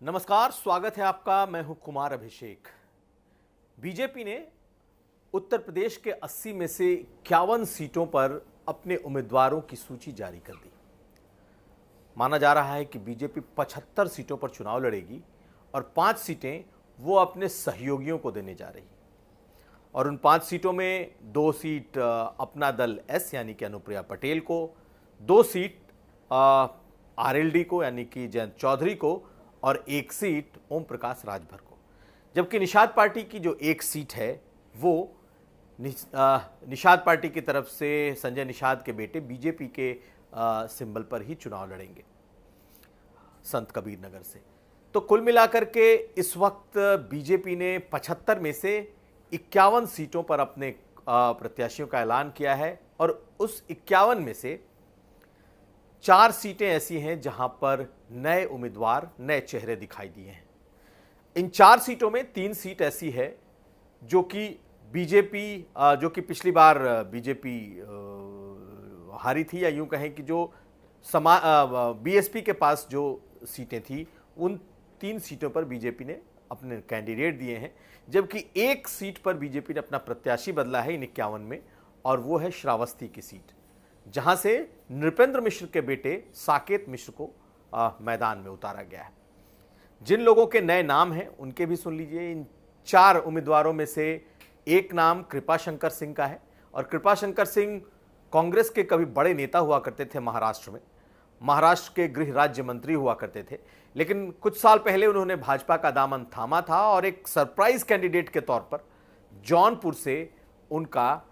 नमस्कार, स्वागत है आपका। मैं हूं कुमार अभिषेक। बीजेपी ने उत्तर प्रदेश के 80 में से 51 सीटों पर अपने उम्मीदवारों की सूची जारी कर दी। माना जा रहा है कि बीजेपी 75 सीटों पर चुनाव लड़ेगी और 5 सीटें वो अपने सहयोगियों को देने जा रही। और उन 5 सीटों में 2 सीट अपना दल एस यानी कि अनुप्रिया पटेल को, 2 सीट आरएलडी को यानी कि जयंत चौधरी को और 1 सीट ओम प्रकाश राजभर को। जबकि निषाद पार्टी की जो 1 सीट है वो निषाद पार्टी की तरफ से संजय निषाद के बेटे बीजेपी के सिंबल पर ही चुनाव लड़ेंगे, संत कबीर नगर से। तो कुल मिलाकर के इस वक्त बीजेपी ने 75 में से 51 सीटों पर अपने प्रत्याशियों का ऐलान किया है और उस 51 में से 4 सीटें ऐसी हैं जहां पर नए उम्मीदवार, नए चेहरे दिखाई दिए हैं। इन 4 सीटों में 3 सीट ऐसी है जो कि बीजेपी जो कि पिछली बार बीजेपी हारी थी, या यूं कहें कि जो बीएसपी के पास जो सीटें थी उन 3 सीटों पर बीजेपी ने अपने कैंडिडेट दिए हैं। जबकि 1 सीट पर बीजेपी ने अपना प्रत्याशी बदला है इन 51 में, और वो है श्रावस्ती की सीट, जहां से नृपेंद्र मिश्र के बेटे साकेत मिश्र को मैदान में उतारा गया है। जिन लोगों के नए नाम हैं उनके भी सुन लीजिए। इन 4 उम्मीदवारों में से एक नाम कृपाशंकर सिंह का है, और कृपाशंकर सिंह कांग्रेस के कभी बड़े नेता हुआ करते थे महाराष्ट्र में, महाराष्ट्र के गृह राज्य मंत्री हुआ करते थे। लेकिन कुछ साल पहले उन्होंने भाजपा का दामन थामा था और एक सरप्राइज कैंडिडेट के तौर पर जौनपुर से उनका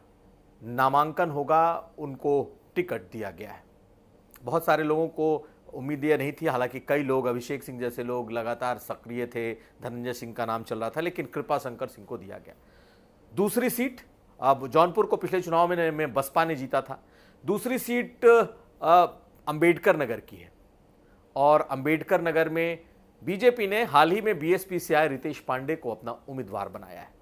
नामांकन होगा, उनको टिकट दिया गया है। बहुत सारे लोगों को उम्मीद ये नहीं थी, हालांकि कई लोग, अभिषेक सिंह जैसे लोग लगातार सक्रिय थे, धनंजय सिंह का नाम चल रहा था, लेकिन कृपाशंकर सिंह को दिया गया। दूसरी सीट, अब जौनपुर को पिछले चुनाव में बसपा ने जीता था। दूसरी सीट अंबेडकर नगर की है, और अंबेडकर नगर में बीजेपी ने हाल ही में बीएसपी से आए रितेश पांडे को अपना उम्मीदवार बनाया है।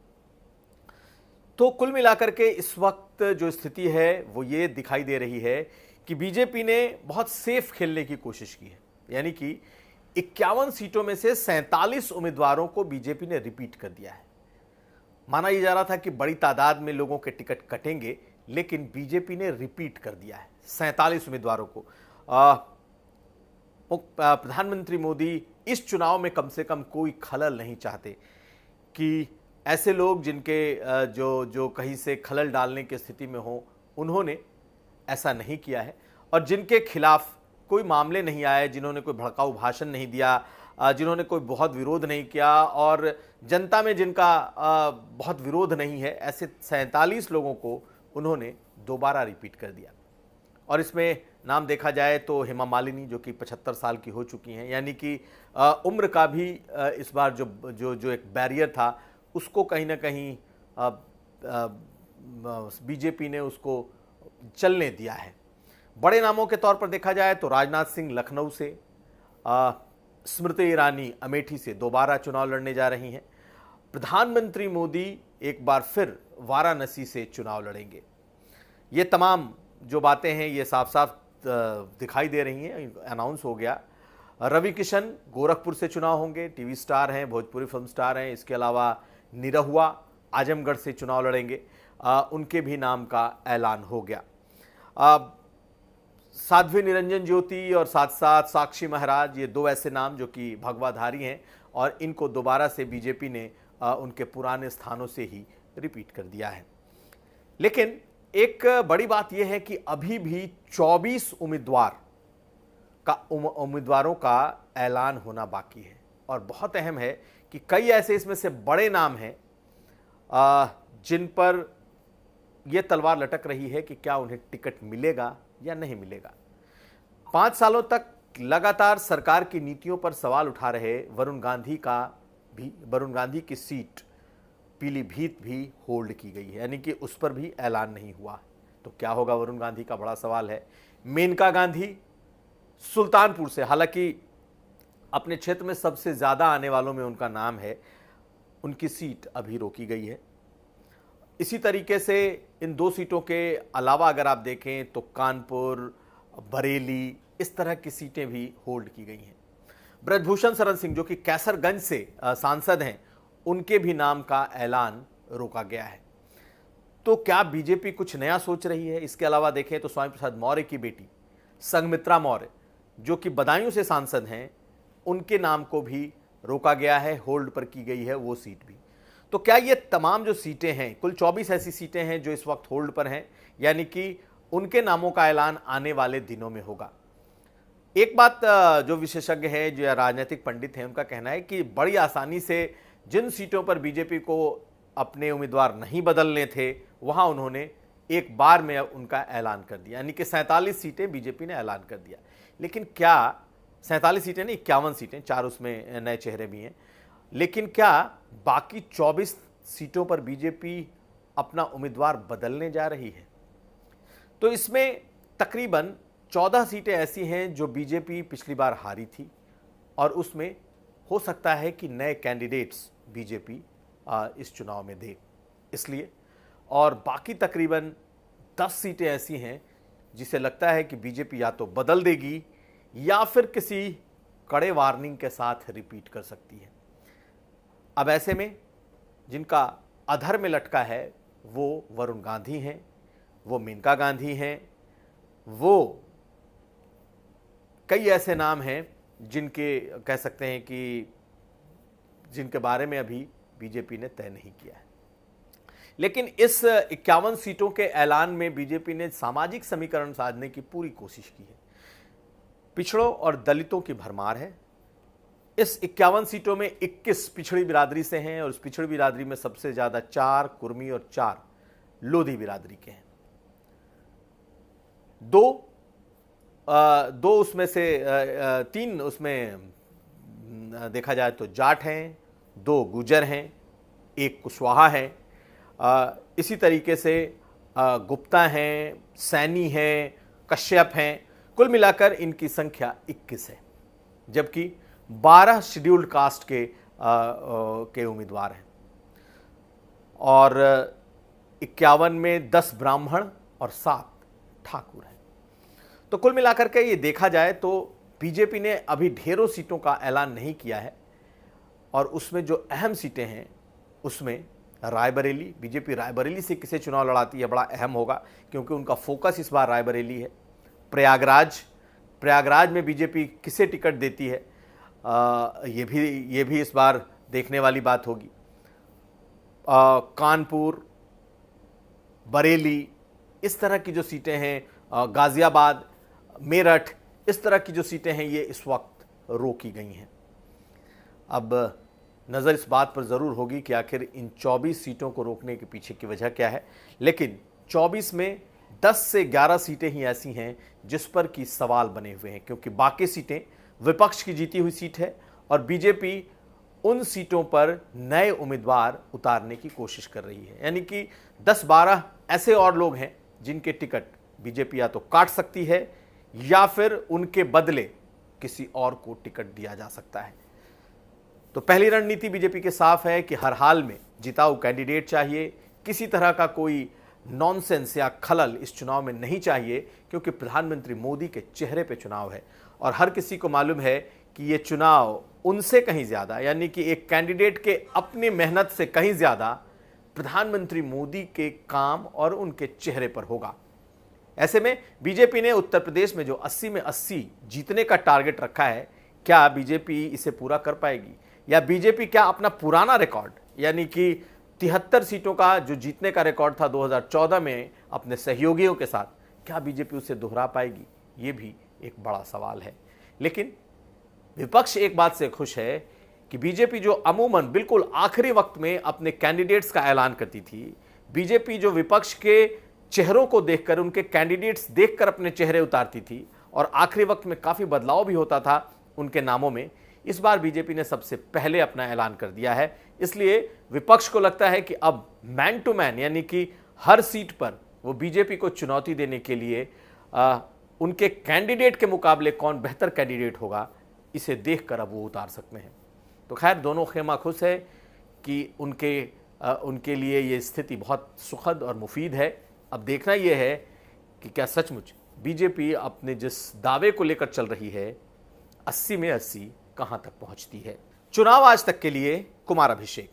तो कुल मिलाकर के इस वक्त जो स्थिति है वो ये दिखाई दे रही है कि बीजेपी ने बहुत सेफ खेलने की कोशिश की है। यानी कि 51 सीटों में से 47 उम्मीदवारों को बीजेपी ने रिपीट कर दिया है। माना यह जा रहा था कि बड़ी तादाद में लोगों के टिकट कटेंगे, लेकिन बीजेपी ने रिपीट कर दिया है 47 उम्मीदवारों को। प्रधानमंत्री मोदी इस चुनाव में कम से कम कोई खलल नहीं चाहते कि ऐसे लोग जिनके जो कहीं से खलल डालने की स्थिति में हो, उन्होंने ऐसा नहीं किया है। और जिनके खिलाफ कोई मामले नहीं आए, जिन्होंने कोई भड़काऊ भाषण नहीं दिया, जिन्होंने कोई बहुत विरोध नहीं किया और जनता में जिनका बहुत विरोध नहीं है, ऐसे 47 लोगों को उन्होंने दोबारा रिपीट कर दिया। और इसमें नाम देखा जाए तो हेमा मालिनी, जो कि 75 साल की हो चुकी हैं, यानी कि उम्र का भी इस बार जो एक बैरियर था उसको कहीं ना कहीं बीजेपी ने उसको चलने दिया है। बड़े नामों के तौर पर देखा जाए तो राजनाथ सिंह लखनऊ से, स्मृति ईरानी अमेठी से दोबारा चुनाव लड़ने जा रही हैं। प्रधानमंत्री मोदी एक बार फिर वाराणसी से चुनाव लड़ेंगे। ये तमाम जो बातें हैं ये साफ साफ दिखाई दे रही हैं, अनाउंस हो गया। रवि किशन गोरखपुर से चुनाव होंगे, टीवी स्टार हैं, भोजपुरी फिल्म स्टार हैं। इसके अलावा निरहुआ आजमगढ़ से चुनाव लड़ेंगे, उनके भी नाम का ऐलान हो गया। साध्वी निरंजन ज्योति और साथ साथ साक्षी महाराज, ये 2 ऐसे नाम जो कि भगवाधारी हैं, और इनको दोबारा से बीजेपी ने उनके पुराने स्थानों से ही रिपीट कर दिया है। लेकिन एक बड़ी बात यह है कि अभी भी 24 उम्मीदवारों का ऐलान होना बाकी है, और बहुत अहम है कि कई ऐसे इसमें से बड़े नाम हैं जिन पर यह तलवार लटक रही है कि क्या उन्हें टिकट मिलेगा या नहीं मिलेगा। 5 सालों तक लगातार सरकार की नीतियों पर सवाल उठा रहे वरुण गांधी की सीट पीलीभीत भी होल्ड की गई है, यानी कि उस पर भी ऐलान नहीं हुआ। तो क्या होगा वरुण गांधी का बड़ा सवाल है। मेनका गांधी सुल्तानपुर से, हालांकि अपने क्षेत्र में सबसे ज्यादा आने वालों में उनका नाम है, उनकी सीट अभी रोकी गई है। इसी तरीके से इन 2 सीटों के अलावा अगर आप देखें तो कानपुर, बरेली, इस तरह की सीटें भी होल्ड की गई हैं। ब्रजभूषण शरण सिंह जो कि कैसरगंज से सांसद हैं, उनके भी नाम का ऐलान रोका गया है। तो क्या बीजेपी कुछ नया सोच रही है? इसके अलावा देखें तो स्वामी प्रसाद मौर्य की बेटी संघमित्रा मौर्य जो कि बदायूं से सांसद हैं, उनके नाम को भी रोका गया है, होल्ड पर की गई है वो सीट भी। तो क्या ये तमाम जो सीटें हैं, कुल 24 ऐसी सीटें हैं जो इस वक्त होल्ड पर हैं, यानी कि उनके नामों का ऐलान आने वाले दिनों में होगा। एक बात जो विशेषज्ञ हैं, जो राजनीतिक पंडित हैं, उनका कहना है कि बड़ी आसानी से जिन सीटों पर बीजेपी को अपने उम्मीदवार नहीं बदलने थे, वहां उन्होंने एक बार में उनका ऐलान कर दिया, यानी कि 47 सीटें बीजेपी ने ऐलान कर दिया। लेकिन क्या 47 सीटें नहीं, 51 सीटें, 4 उसमें नए चेहरे भी हैं, लेकिन क्या बाकी 24 सीटों पर बीजेपी अपना उम्मीदवार बदलने जा रही है? तो इसमें तकरीबन 14 सीटें ऐसी हैं जो बीजेपी पिछली बार हारी थी और उसमें हो सकता है कि नए कैंडिडेट्स बीजेपी इस चुनाव में दे, इसलिए। और बाकी तकरीबन 10 सीटें ऐसी हैं जिसे लगता है कि बीजेपी या तो बदल देगी या फिर किसी कड़े वार्निंग के साथ रिपीट कर सकती है। अब ऐसे में जिनका अधर में लटका है वो वरुण गांधी हैं, वो मेनका गांधी हैं, वो कई ऐसे नाम हैं जिनके कह सकते हैं कि जिनके बारे में अभी बीजेपी ने तय नहीं किया है। लेकिन इस 51 सीटों के ऐलान में बीजेपी ने सामाजिक समीकरण साधने की पूरी कोशिश की है। पिछड़ों और दलितों की भरमार है। इस 51 सीटों में 21 पिछड़ी बिरादरी से हैं और उस पिछड़ी बिरादरी में सबसे ज्यादा 4 कुर्मी और 4 लोधी बिरादरी के हैं। दो उसमें से 3 उसमें देखा जाए तो जाट हैं, 2 गुजर हैं, 1 कुशवाहा है, इसी तरीके से गुप्ता हैं, सैनी हैं, कश्यप हैं। कुल मिलाकर इनकी संख्या 21 है, जबकि 12 शेड्यूल्ड कास्ट के उम्मीदवार हैं और 51 में 10 ब्राह्मण और 7 ठाकुर हैं। तो कुल मिलाकर के ये देखा जाए तो बीजेपी ने अभी ढेरों सीटों का ऐलान नहीं किया है और उसमें जो अहम सीटें हैं उसमें रायबरेली, बीजेपी रायबरेली से किसे चुनाव लड़ाती है बड़ा अहम होगा क्योंकि उनका फोकस इस बार रायबरेली है। प्रयागराज में बीजेपी किसे टिकट देती है ये भी इस बार देखने वाली बात होगी। कानपुर, बरेली, इस तरह की जो सीटें हैं, गाजियाबाद, मेरठ, इस तरह की जो सीटें हैं ये इस वक्त रोकी गई हैं। अब नज़र इस बात पर ज़रूर होगी कि आखिर इन 24 सीटों को रोकने के पीछे की वजह क्या है, लेकिन 24 में 10 से 11 सीटें ही ऐसी हैं जिस पर कि सवाल बने हुए हैं क्योंकि बाकी सीटें विपक्ष की जीती हुई सीट है और बीजेपी उन सीटों पर नए उम्मीदवार उतारने की कोशिश कर रही है। यानी कि 10-12 ऐसे और लोग हैं जिनके टिकट बीजेपी या तो काट सकती है या फिर उनके बदले किसी और को टिकट दिया जा सकता है। तो पहली रणनीति बीजेपी के साफ है कि हर हाल में जिताऊ कैंडिडेट चाहिए, किसी तरह का कोई नॉनसेंस या खलल इस चुनाव में नहीं चाहिए क्योंकि प्रधानमंत्री मोदी के चेहरे पे चुनाव है और हर किसी को मालूम है कि ये चुनाव उनसे कहीं ज्यादा, यानी कि एक कैंडिडेट के अपनी मेहनत से कहीं ज्यादा प्रधानमंत्री मोदी के काम और उनके चेहरे पर होगा। ऐसे में बीजेपी ने उत्तर प्रदेश में जो 80 में 80 जीतने का टारगेट रखा है, क्या बीजेपी इसे पूरा कर पाएगी या बीजेपी क्या अपना पुराना रिकॉर्ड यानी कि 73 सीटों का जो जीतने का रिकॉर्ड था 2014 में अपने सहयोगियों के साथ, क्या बीजेपी उसे दोहरा पाएगी? ये भी एक बड़ा सवाल है। लेकिन विपक्ष एक बात से खुश है कि बीजेपी जो अमूमन बिल्कुल आखिरी वक्त में अपने कैंडिडेट्स का ऐलान करती थी, बीजेपी जो विपक्ष के चेहरों को देखकर, उनके कैंडिडेट्स देखकर अपने चेहरे उतारती थी और आखिरी वक्त में काफी बदलाव भी होता था उनके नामों में, इस बार बीजेपी ने सबसे पहले अपना ऐलान कर दिया है। इसलिए विपक्ष को लगता है कि अब मैन टू मैन यानी कि हर सीट पर वो बीजेपी को चुनौती देने के लिए उनके कैंडिडेट के मुकाबले कौन बेहतर कैंडिडेट होगा, इसे देखकर अब वो उतार सकते हैं। तो खैर दोनों खेमा खुश है कि उनके लिए ये स्थिति बहुत सुखद और मुफीद है। अब देखना यह है कि क्या सचमुच बीजेपी अपने जिस दावे को लेकर चल रही है 80 में 80 कहां तक पहुंचती है। चुनाव आज तक के लिए कुमार अभिषेक।